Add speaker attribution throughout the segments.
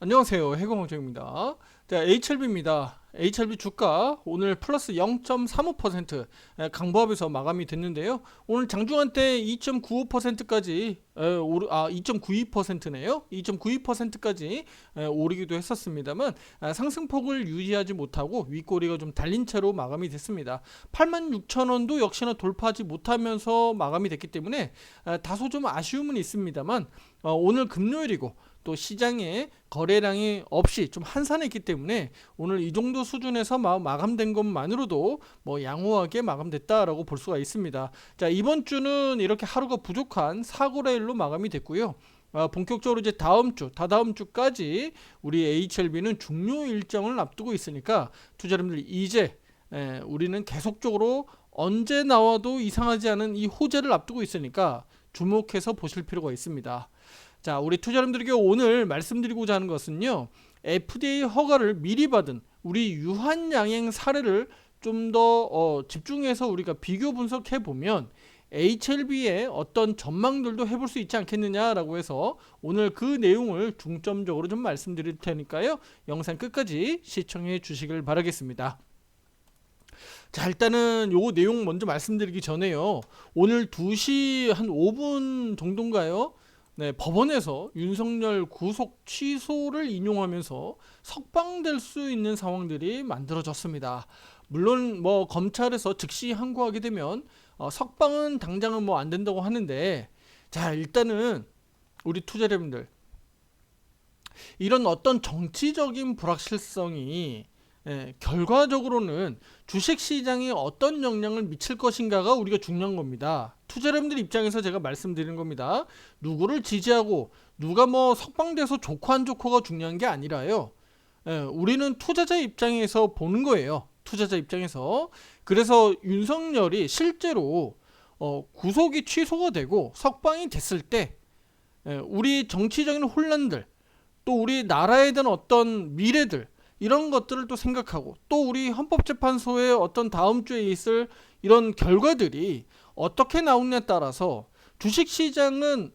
Speaker 1: 안녕하세요. 해공정입니다. 자, HLB입니다. HLB 주가 오늘 플러스 0.35% 강보합에서 마감이 됐는데요. 오늘 장중한 때 2.95%까지 2.92%네요. 2.92%까지 오르기도 했었습니다만 상승폭을 유지하지 못하고 윗꼬리가 좀 달린 채로 마감이 됐습니다. 86,000원도 역시나 돌파하지 못하면서 마감이 됐기 때문에 다소 좀 아쉬움은 있습니다만 오늘 금요일이고 또 시장에 거래량이 없이 좀 한산했기 때문에 오늘 이 정도 수준에서 마감된 것만으로도 뭐 양호하게 마감됐다라고 볼 수가 있습니다. 자, 이번 주는 이렇게 하루가 부족한 사고라일로 마감이 됐고요. 본격적으로 이제 다음 주, 다다음 주까지 우리 HLB는 중요 일정을 앞두고 있으니까 투자자분들이 이제 우리는 계속적으로 언제 나와도 이상하지 않은 이 호재를 앞두고 있으니까 주목해서 보실 필요가 있습니다. 자, 우리 투자자분들에게 오늘 말씀드리고자 하는 것은요, FDA 허가를 미리 받은 우리 유한양행 사례를 좀 더 집중해서 우리가 비교 분석해 보면 HLB의 어떤 전망들도 해볼 수 있지 않겠느냐라고 해서 오늘 그 내용을 중점적으로 좀 말씀드릴 테니까요, 영상 끝까지 시청해 주시길 바라겠습니다. 자, 일단은 요 내용 먼저 말씀드리기 전에요, 오늘 2시 한 5분 정도인가요? 네, 법원에서 윤석열 구속 취소를 인용하면서 석방될 수 있는 상황들이 만들어졌습니다. 물론 뭐 검찰에서 즉시 항고하게 되면 석방은 당장은 뭐 안 된다고 하는데, 자, 일단은 우리 투자자분들 이런 어떤 정치적인 불확실성이 결과적으로는 주식시장에 어떤 영향을 미칠 것인가가 우리가 중요한 겁니다. 투자자분들 입장에서 제가 말씀드리는 겁니다. 누구를 지지하고 누가 뭐 석방돼서 좋고 안 좋고가 중요한 게 아니라요, 우리는 투자자 입장에서 보는 거예요. 투자자 입장에서. 그래서 윤석열이 실제로 구속이 취소가 되고 석방이 됐을 때 우리 정치적인 혼란들, 또 우리 나라에 대한 어떤 미래들, 이런 것들을 또 생각하고, 또 우리 헌법재판소의 어떤 다음 주에 있을 이런 결과들이 어떻게 나오느냐에 따라서 주식시장은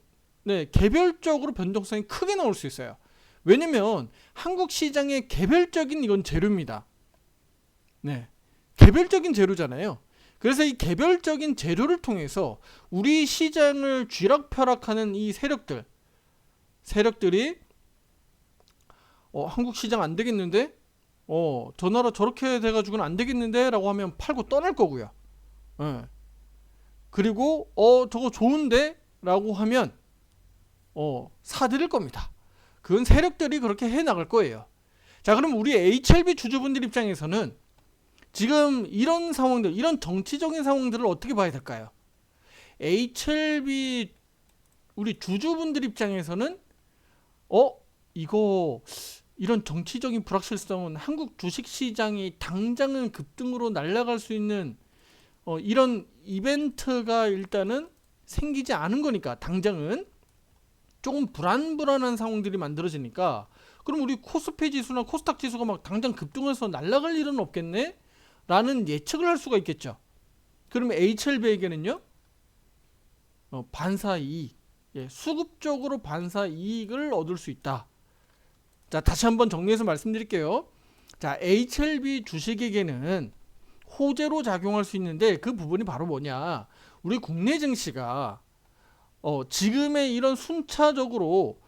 Speaker 1: 개별적으로 변동성이 크게 나올 수 있어요. 왜냐면 한국 시장의 개별적인 이건 재료입니다. 개별적인 재료잖아요. 그래서 이 개별적인 재료를 통해서 우리 시장을 쥐락펴락하는 이 세력들이 한국 시장 안 되겠는데? 저 나라 저렇게 돼가지고는 안 되겠는데? 라고 하면 팔고 떠날 거고요. 예. 그리고, 저거 좋은데? 라고 하면, 사들일 겁니다. 그건 세력들이 그렇게 해 나갈 거예요. 자, 그럼 우리 HLB 주주분들 입장에서는 지금 이런 상황들, 이런 정치적인 상황들을 어떻게 봐야 될까요? HLB 우리 주주분들 입장에서는, 이거, 이런 정치적인 불확실성은 한국 주식시장이 당장은 급등으로 날아갈 수 있는 이런 이벤트가 일단은 생기지 않은 거니까, 당장은 조금 불안한 상황들이 만들어지니까, 그럼 우리 코스피 지수나 코스닥 지수가 막 당장 급등해서 날아갈 일은 없겠네? 라는 예측을 할 수가 있겠죠. 그러면 HLB에게는요, 반사 이익, 수급적으로 반사 이익을 얻을 수 있다. 자, 다시 한번 정리해서 말씀드릴게요. 자, HLB 주식에게는 호재로 작용할 수 있는데, 그 부분이 바로 뭐냐, 우리 국내 증시가 지금의 이런 순차적으로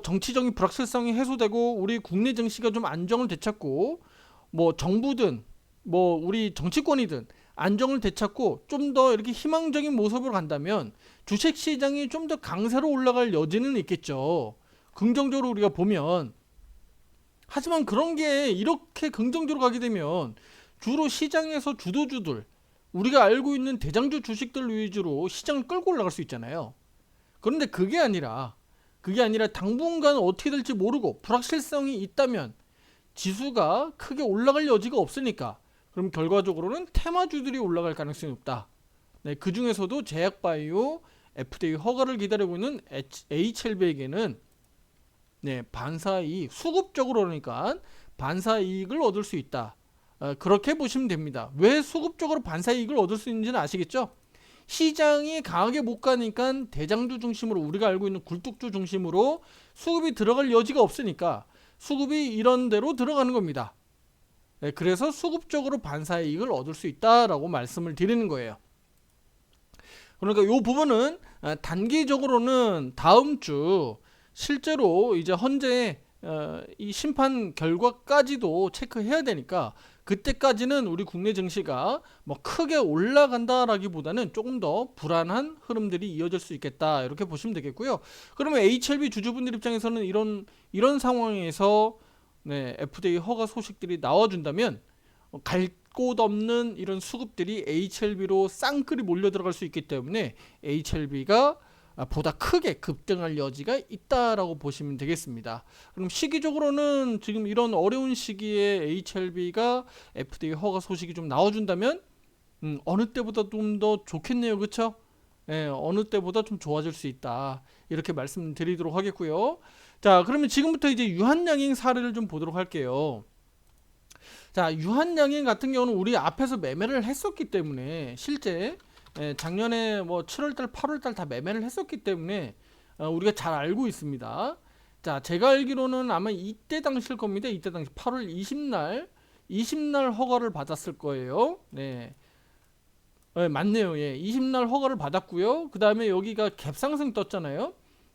Speaker 1: 정치적인 불확실성이 해소되고 우리 국내 증시가 좀 안정을 되찾고, 뭐 정부든 뭐 우리 정치권이든 안정을 되찾고 좀 더 이렇게 희망적인 모습으로 간다면 주식시장이 좀 더 강세로 올라갈 여지는 있겠죠. 긍정적으로 우리가 보면. 하지만 그런 게 이렇게 긍정적으로 가게 되면 주로 시장에서 주도주들, 우리가 알고 있는 대장주 주식들 위주로 시장을 끌고 올라갈 수 있잖아요. 그런데 그게 아니라 당분간 어떻게 될지 모르고 불확실성이 있다면 지수가 크게 올라갈 여지가 없으니까, 그럼 결과적으로는 테마주들이 올라갈 가능성이 높다. 그 중에서도 제약바이오 FDA 허가를 기다리고 있는 HLB에게는 반사이익, 수급적으로 그러니까 반사이익을 얻을 수 있다. 그렇게 보시면 됩니다. 왜 수급적으로 반사이익을 얻을 수 있는지는 아시겠죠? 시장이 강하게 못 가니까 대장주 중심으로, 우리가 알고 있는 굴뚝주 중심으로 수급이 들어갈 여지가 없으니까 수급이 이런 대로 들어가는 겁니다. 그래서 수급적으로 반사이익을 얻을 수 있다라고 말씀을 드리는 거예요. 그러니까 이 부분은 단기적으로는 다음 주 실제로 이제 현재 이 심판 결과까지도 체크해야 되니까 그때까지는 우리 국내 증시가 뭐 크게 올라간다라기보다는 조금 더 불안한 흐름들이 이어질 수 있겠다 이렇게 보시면 되겠고요. 그러면 HLB 주주분들 입장에서는 이런 상황에서 FDA 허가 소식들이 나와준다면 갈 곳 없는 이런 수급들이 HLB로 쌍끌이 몰려 들어갈 수 있기 때문에 HLB가 보다 크게 급등할 여지가 있다라고 보시면 되겠습니다. 그럼 시기적으로는 지금 이런 어려운 시기에 HLB가 FDA 허가 소식이 좀 나와준다면 어느 때보다 좀 더 좋겠네요, 그렇죠? 어느 때보다 좀 좋아질 수 있다 이렇게 말씀드리도록 하겠고요. 자, 그러면 지금부터 이제 유한양행 사례를 좀 보도록 할게요. 자, 유한양행 같은 경우는 우리 앞에서 매매를 했었기 때문에 실제 작년에 뭐 7월달, 8월달 다 매매를 했었기 때문에 우리가 잘 알고 있습니다. 자, 제가 알기로는 아마 이때 당시일 겁니다. 이때 당시 8월 20날 허가를 받았을 거예요. 네, 맞네요. 20날 허가를 받았고요. 그 다음에 여기가 갭상승 떴잖아요.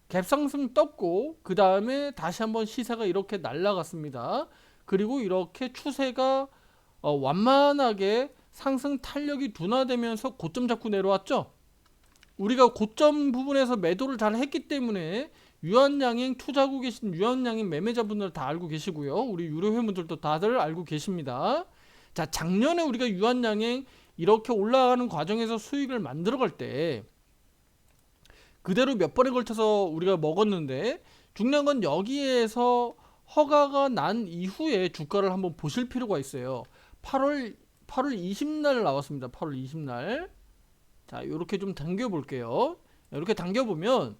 Speaker 1: 갭상승 떴고 그 다음에 다시 한번 시세가 이렇게 날아갔습니다. 그리고 이렇게 추세가 완만하게 상승 탄력이 둔화되면서 고점 잡고 내려왔죠. 우리가 고점 부분에서 매도를 잘 했기 때문에 유한양행 투자하고 계신 유한양행 매매자분들 다 알고 계시고요. 우리 유료회원분들도 다들 알고 계십니다. 자, 작년에 우리가 유한양행 이렇게 올라가는 과정에서 수익을 만들어갈 때 그대로 몇 번에 걸쳐서 우리가 먹었는데 중요한 건 여기에서 허가가 난 이후에 주가를 한번 보실 필요가 있어요. 8월 20날 나왔습니다. 8월 20날. 자, 이렇게 좀 당겨 볼게요. 이렇게 당겨 보면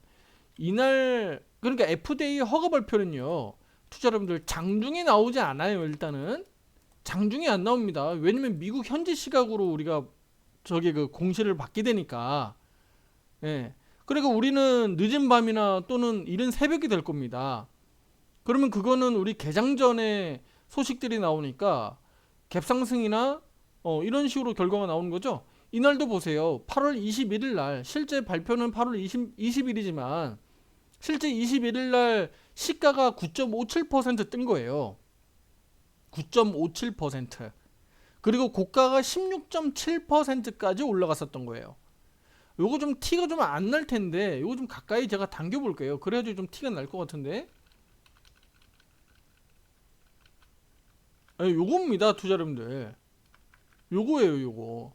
Speaker 1: 이날 그러니까 FDA 허가 발표는요. 투자 여러분들 장중에 나오지 않아요. 일단은 장중에 안 나옵니다. 왜냐면 미국 현지 시각으로 우리가 저기 그 공시를 받게 되니까. 그러니까 우리는 늦은 밤이나 또는 이른 새벽이 될 겁니다. 그러면 그거는 우리 개장 전에 소식들이 나오니까 갭상승이나 이런 식으로 결과가 나오는 거죠. 이날도 보세요. 8월 21일 날 실제 발표는 8월 20일이지만 실제 21일 날 시가가 9.57% 뜬 거예요. 9.57%. 그리고 고가가 16.7%까지 올라갔었던 거예요. 요거 좀 티가 좀 안 날 텐데 요거 좀 가까이 제가 당겨 볼게요. 그래야지 좀 티가 날 것 같은데. 요겁니다, 투자 여러분들. 요거예요, 요거.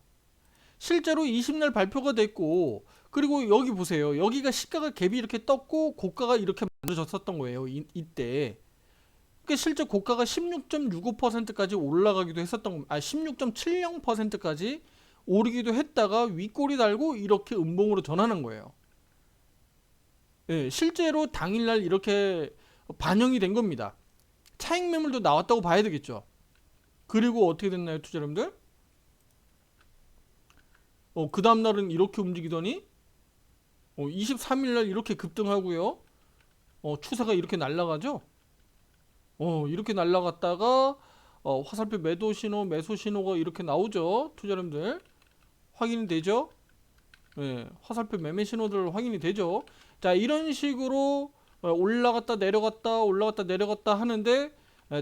Speaker 1: 실제로 20날 발표가 됐고, 그리고 여기 보세요. 여기가 시가가 갭이 이렇게 떴고, 고가가 이렇게 만들어졌었던 거예요. 이때. 그러니까 실제 고가가 16.65%까지 올라가기도 했었던, 16.70%까지 오르기도 했다가 윗골이 달고 이렇게 음봉으로 전환한 거예요. 실제로 당일날 이렇게 반영이 된 겁니다. 차익 매물도 나왔다고 봐야 되겠죠. 그리고 어떻게 됐나요, 투자 여러분들? 그 다음날은 이렇게 움직이더니 23일날 이렇게 급등하고요. 추세가 이렇게 날아가죠. 이렇게 날아갔다가 화살표 매도 신호, 매수 신호가 이렇게 나오죠. 투자 여러분들 확인이 되죠. 화살표 매매 신호들 확인이 되죠. 자, 이런 식으로 올라갔다 내려갔다 올라갔다 내려갔다 하는데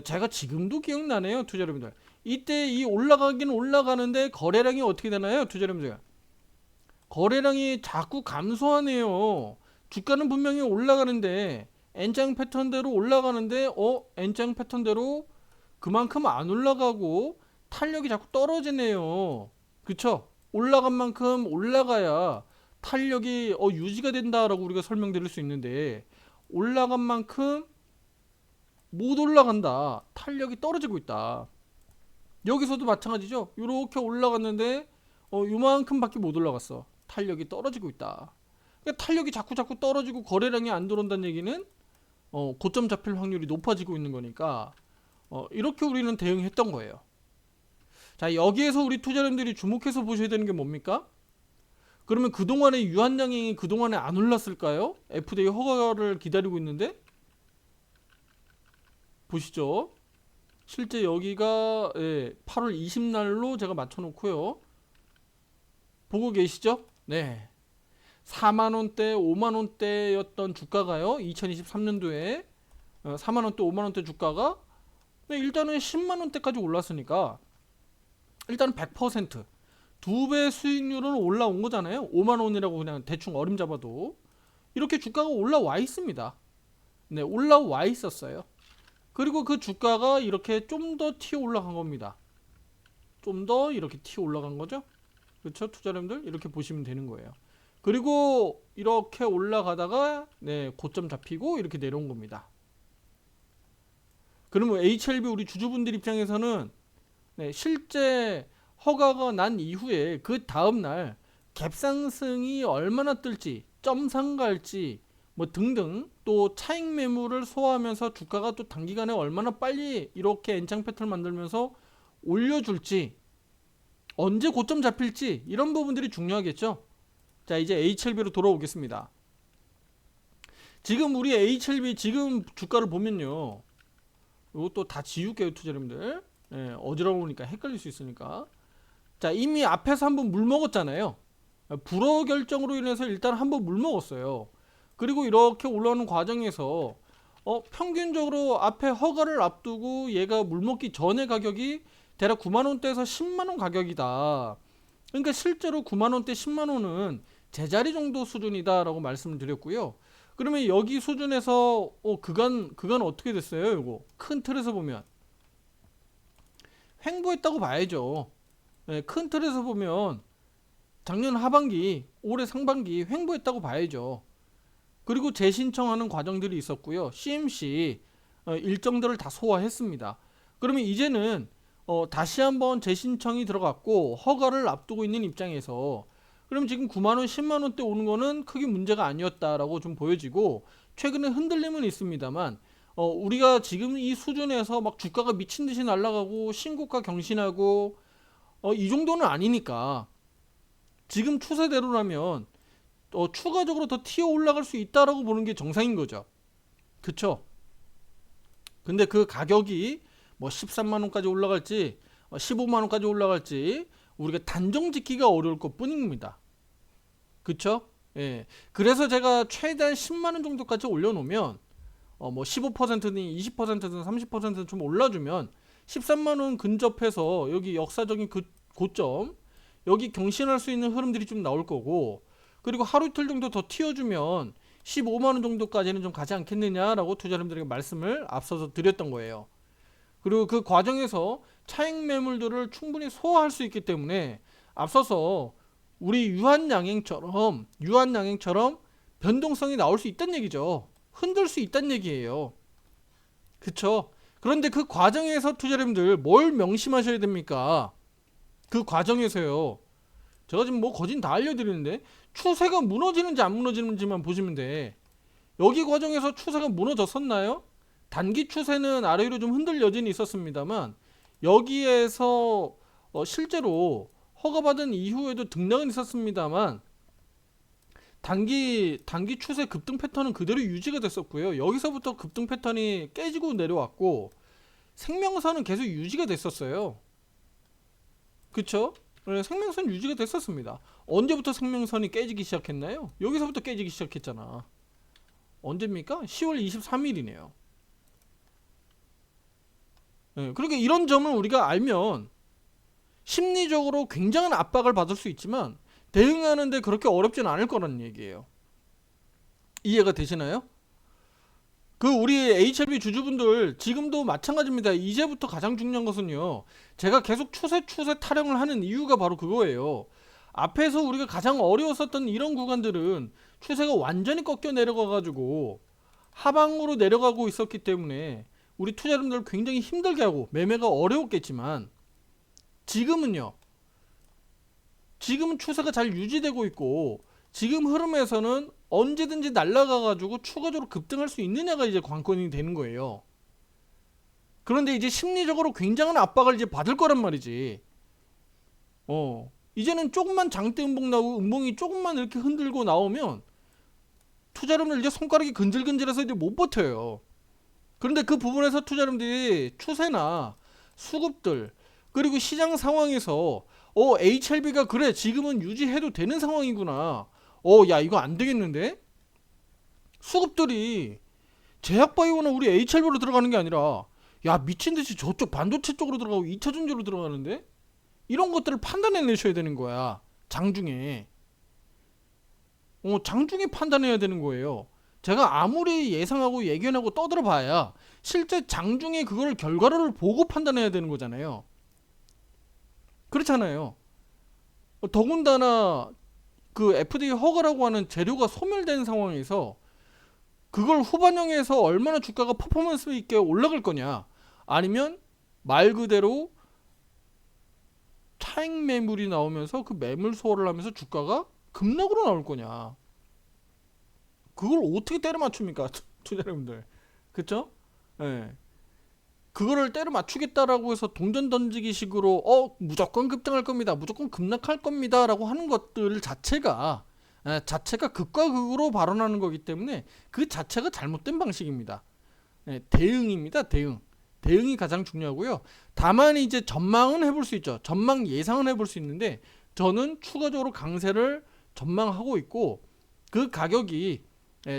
Speaker 1: 제가 지금도 기억나네요, 투자 여러분들. 이때 이 올라가긴 올라가는데 거래량이 어떻게 되나요, 투자 여러분들? 거래량이 자꾸 감소하네요. 주가는 분명히 올라가는데 N장 패턴대로 올라가는데 N장 패턴대로 그만큼 안 올라가고 탄력이 자꾸 떨어지네요. 그쵸? 올라간 만큼 올라가야 탄력이 유지가 된다라고 우리가 설명드릴 수 있는데 올라간 만큼 못 올라간다. 탄력이 떨어지고 있다. 여기서도 마찬가지죠. 이렇게 올라갔는데 요만큼밖에 못 올라갔어. 탄력이 떨어지고 있다. 그러니까 탄력이 자꾸 떨어지고 거래량이 안 들어온다는 얘기는 고점 잡힐 확률이 높아지고 있는 거니까 이렇게 우리는 대응했던 거예요. 자, 여기에서 우리 투자자님들이 주목해서 보셔야 되는 게 뭡니까? 그러면 그동안에 유한양행이 그동안에 안 올랐을까요? FDA 허가를 기다리고 있는데 보시죠. 실제 여기가 8월 20날로 제가 맞춰놓고요. 보고 계시죠? 네. 4만원대, 5만원대였던 주가가요. 2023년도에 4만원대, 5만원대 주가가 일단은 10만원대까지 올랐으니까 일단은 100% 2배 수익률은 올라온 거잖아요. 5만원이라고 그냥 대충 어림 잡아도 이렇게 주가가 올라와 있습니다. 네, 올라와 있었어요. 그리고 그 주가가 이렇게 좀 더 튀어 올라간 겁니다. 좀 더 이렇게 튀어 올라간 거죠. 그렇죠, 투자자님들? 이렇게 보시면 되는 거예요. 그리고 이렇게 올라가다가 고점 잡히고 이렇게 내려온 겁니다. 그러면 HLB 우리 주주분들 입장에서는 실제 허가가 난 이후에 그 다음날 갭상승이 얼마나 뜰지, 점상갈지 뭐 등등, 또 차익 매물을 소화하면서 주가가 또 단기간에 얼마나 빨리 이렇게 엔창 패턴을 만들면서 올려줄지, 언제 고점 잡힐지, 이런 부분들이 중요하겠죠. 자, 이제 HLB로 돌아오겠습니다. 지금 우리 HLB 지금 주가를 보면요, 이것도 다 지울게요, 투자자님들. 어지러우니까 헷갈릴 수 있으니까. 자, 이미 앞에서 한번 물 먹었잖아요. 불허 결정으로 인해서 일단 한번 물 먹었어요. 그리고 이렇게 올라오는 과정에서 평균적으로 앞에 허가를 앞두고 얘가 물 먹기 전에 가격이 대략 9만원대에서 10만원 가격이다. 그러니까 실제로 9만원대 10만원은 제자리 정도 수준이다 라고 말씀을 드렸고요. 그러면 여기 수준에서 그간 어떻게 됐어요? 이거 큰 틀에서 보면 횡보했다고 봐야죠. 큰 틀에서 보면 작년 하반기, 올해 상반기 횡보했다고 봐야죠. 그리고 재신청하는 과정들이 있었고요. CMC 일정들을 다 소화했습니다. 그러면 이제는 다시 한번 재신청이 들어갔고 허가를 앞두고 있는 입장에서, 그럼 지금 9만원, 10만원대 오는 거는 크게 문제가 아니었다라고 좀 보여지고, 최근에 흔들림은 있습니다만 우리가 지금 이 수준에서 막 주가가 미친듯이 날아가고 신고가 경신하고 이 정도는 아니니까, 지금 추세대로라면 추가적으로 더 튀어 올라갈 수 있다라고 보는 게 정상인 거죠. 그쵸? 근데 그 가격이 뭐 13만원까지 올라갈지 15만원까지 올라갈지 우리가 단정 짓기가 어려울 것 뿐입니다. 그쵸? 예. 그래서 제가 최대한 10만원 정도까지 올려놓으면 뭐 15%든 20%든 30%든 좀 올라주면 13만원 근접해서 여기 역사적인 그 고점, 여기 경신할 수 있는 흐름들이 좀 나올 거고, 그리고 하루 이틀 정도 더 튀어주면 15만원 정도까지는 좀 가지 않겠느냐라고 투자자님들에게 말씀을 앞서서 드렸던 거예요. 그리고 그 과정에서 차익 매물들을 충분히 소화할 수 있기 때문에 앞서서 우리 유한양행처럼 변동성이 나올 수 있다는 얘기죠. 흔들 수 있다는 얘기예요. 그쵸? 그런데 그 과정에서 투자자님들 뭘 명심하셔야 됩니까? 그 과정에서요, 제가 지금 뭐 거진 다 알려드리는데 추세가 무너지는지 안 무너지는지만 보시면 돼. 여기 과정에서 추세가 무너졌었나요? 단기 추세는 아래 위로 좀 흔들 여진이 있었습니다만 여기에서 실제로 허가받은 이후에도 등락은 있었습니다만 단기 추세 급등 패턴은 그대로 유지가 됐었고요. 여기서부터 급등 패턴이 깨지고 내려왔고 생명선은 계속 유지가 됐었어요. 그쵸? 생명선 유지가 됐었습니다. 언제부터 생명선이 깨지기 시작했나요? 여기서부터 깨지기 시작했잖아. 언제입니까? 10월 23일이네요. 그러니까 이런 점을 우리가 알면 심리적으로 굉장한 압박을 받을 수 있지만 대응하는데 그렇게 어렵진 않을 거라는 얘기예요. 이해가 되시나요? 그 우리 HLB 주주분들 지금도 마찬가지입니다. 이제부터 가장 중요한 것은요, 제가 계속 추세 타령을 하는 이유가 바로 그거예요. 앞에서 우리가 가장 어려웠었던 이런 구간들은 추세가 완전히 꺾여 내려가 가지고 하방으로 내려가고 있었기 때문에 우리 투자자분들 굉장히 힘들게 하고 매매가 어려웠겠지만 지금은 추세가 잘 유지되고 있고 지금 흐름에서는 언제든지 날아가 가지고 추가적으로 급등할 수 있느냐가 이제 관건이 되는 거예요. 그런데 이제 심리적으로 굉장한 압박을 이제 받을 거란 말이지. 이제는 조금만 장대 음봉 나오고 음봉이 조금만 이렇게 흔들고 나오면 투자자분들 이제 손가락이 근질근질해서 이제 못 버텨요. 그런데 그 부분에서 투자자분들이 추세나 수급들 그리고 시장 상황에서 HLB가 그래 지금은 유지해도 되는 상황이구나. 야 이거 안 되겠는데? 수급들이 제약바이오나 우리 HLB로 들어가는 게 아니라 야 미친듯이 저쪽 반도체 쪽으로 들어가고 2차 전지로 들어가는데? 이런 것들을 판단해내셔야 되는 거야. 장중에. 장중에 판단해야 되는 거예요. 제가 아무리 예상하고 예견하고 떠들어봐야 실제 장중에 그걸 결과를 보고 판단해야 되는 거잖아요. 그렇잖아요. 더군다나 그 FDA 허가라고 하는 재료가 소멸된 상황에서 그걸 후반형에서 얼마나 주가가 퍼포먼스 있게 올라갈 거냐, 아니면 말 그대로 차익 매물이 나오면서 그 매물 소화를 하면서 주가가 급락으로 나올 거냐. 그걸 어떻게 때려 맞춥니까 투자자분들. 그쵸? 예. 그거를 때려 맞추겠다라고 해서 동전 던지기 식으로 무조건 급등할 겁니다, 무조건 급락할 겁니다 라고 하는 것들 자체가 극과 극으로 발언하는 거기 때문에 그 자체가 잘못된 방식입니다. 대응입니다. 대응이 가장 중요하고요. 다만 이제 전망은 해볼 수 있죠. 전망 예상은 해볼 수 있는데 저는 추가적으로 강세를 전망하고 있고, 그 가격이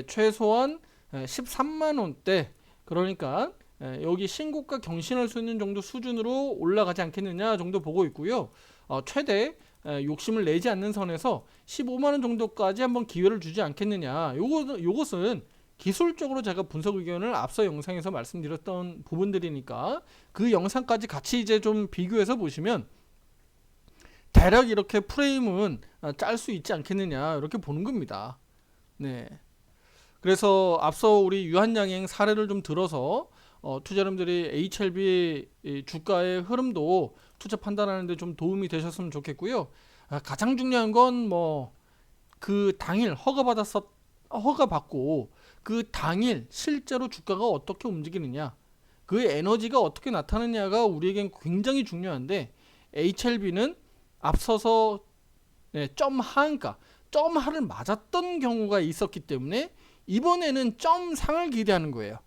Speaker 1: 최소한 13만원대, 그러니까 여기 신고가 경신할 수 있는 정도 수준으로 올라가지 않겠느냐 정도 보고 있고요. 최대 욕심을 내지 않는 선에서 15만원 정도까지 한번 기회를 주지 않겠느냐. 요것은 기술적으로 제가 분석 의견을 앞서 영상에서 말씀드렸던 부분들이니까 그 영상까지 같이 이제 좀 비교해서 보시면 대략 이렇게 프레임은 짤 수 있지 않겠느냐 이렇게 보는 겁니다. 네. 그래서 앞서 우리 유한양행 사례를 좀 들어서 투자자분들이 HLB 주가의 흐름도 투자 판단하는데 좀 도움이 되셨으면 좋겠고요. 가장 중요한 건 그 당일 허가받고 그 당일 실제로 주가가 어떻게 움직이느냐, 그 에너지가 어떻게 나타나느냐가 우리에겐 굉장히 중요한데, HLB는 앞서서 점 하를 맞았던 경우가 있었기 때문에 이번에는 점 상을 기대하는 거예요.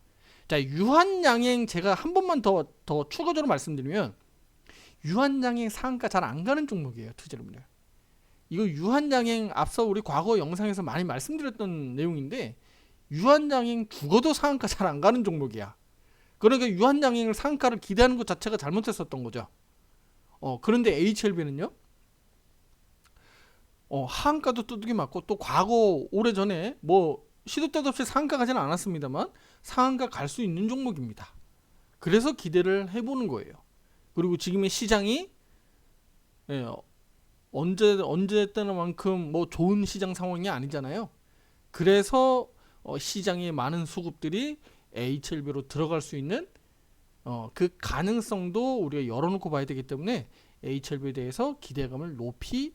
Speaker 1: 자, 유한양행 제가 한 번만 더 추가적으로 말씀드리면, 유한양행 상한가 잘 안 가는 종목이에요 투자자분들. 이거 유한양행 앞서 우리 과거 영상에서 많이 말씀드렸던 내용인데, 유한양행 죽어도 상한가 잘 안 가는 종목이야. 그러니까 유한양행을 상한가를 기대하는 것 자체가 잘못했었던 거죠. 그런데 HLB는요, 하한가도 두둑이 맞고, 또 과거 오래전에 시도 때도 없이 상한가 가지는 않았습니다만 상한가 갈 수 있는 종목입니다. 그래서 기대를 해보는 거예요. 그리고 지금의 시장이 언제 때나만큼 좋은 시장 상황이 아니잖아요. 그래서 시장의 많은 수급들이 HLB로 들어갈 수 있는 그 가능성도 우리가 열어놓고 봐야 되기 때문에 HLB에 대해서 기대감을 높이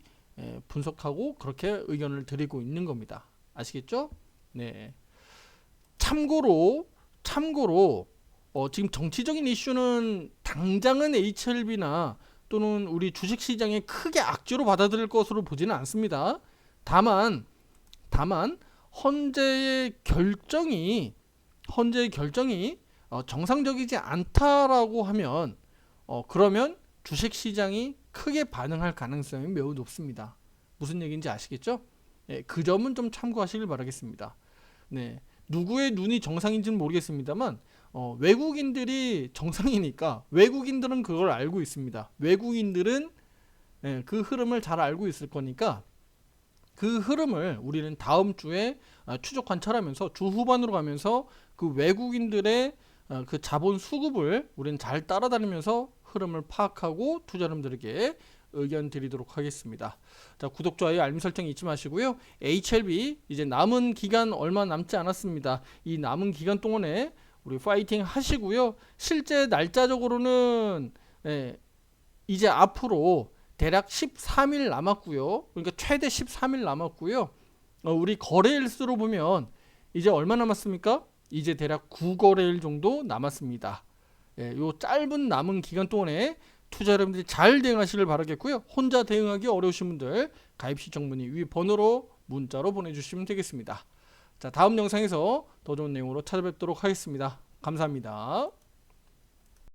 Speaker 1: 분석하고 그렇게 의견을 드리고 있는 겁니다. 아시겠죠? 네. 참고로 지금 정치적인 이슈는 당장은 HLB나 또는 우리 주식시장에 크게 악재로 받아들일 것으로 보지는 않습니다. 다만 현재의 결정이 정상적이지 않다라고 하면 그러면 주식시장이 크게 반응할 가능성이 매우 높습니다. 무슨 얘기인지 아시겠죠? 그 점은 좀 참고하시길 바라겠습니다. 네. 누구의 눈이 정상인지는 모르겠습니다만 외국인들이 정상이니까 외국인들은 그걸 알고 있습니다. 외국인들은 그 흐름을 잘 알고 있을 거니까 그 흐름을 우리는 다음 주에 추적 관찰하면서 주 후반으로 가면서 그 외국인들의 그 자본 수급을 우리는 잘 따라다니면서 흐름을 파악하고 투자자분들에게 의견 드리도록 하겠습니다. 자, 구독, 좋아요, 알림 설정 잊지 마시고요. HLB 이제 남은 기간 얼마 남지 않았습니다. 이 남은 기간 동안에 우리 파이팅 하시고요. 실제 날짜적으로는 이제 앞으로 대략 13일 남았고요. 그러니까 최대 13일 남았고요. 우리 거래일 수로 보면 이제 얼마 남았습니까? 이제 대략 9거래일 정도 남았습니다. 요 짧은 남은 기간 동안에 투자 여러분들이 잘 대응하시길 바라겠고요. 혼자 대응하기 어려우신 분들 가입 신청 문의 위 번호로 문자로 보내주시면 되겠습니다. 자, 다음 영상에서 더 좋은 내용으로 찾아뵙도록 하겠습니다. 감사합니다.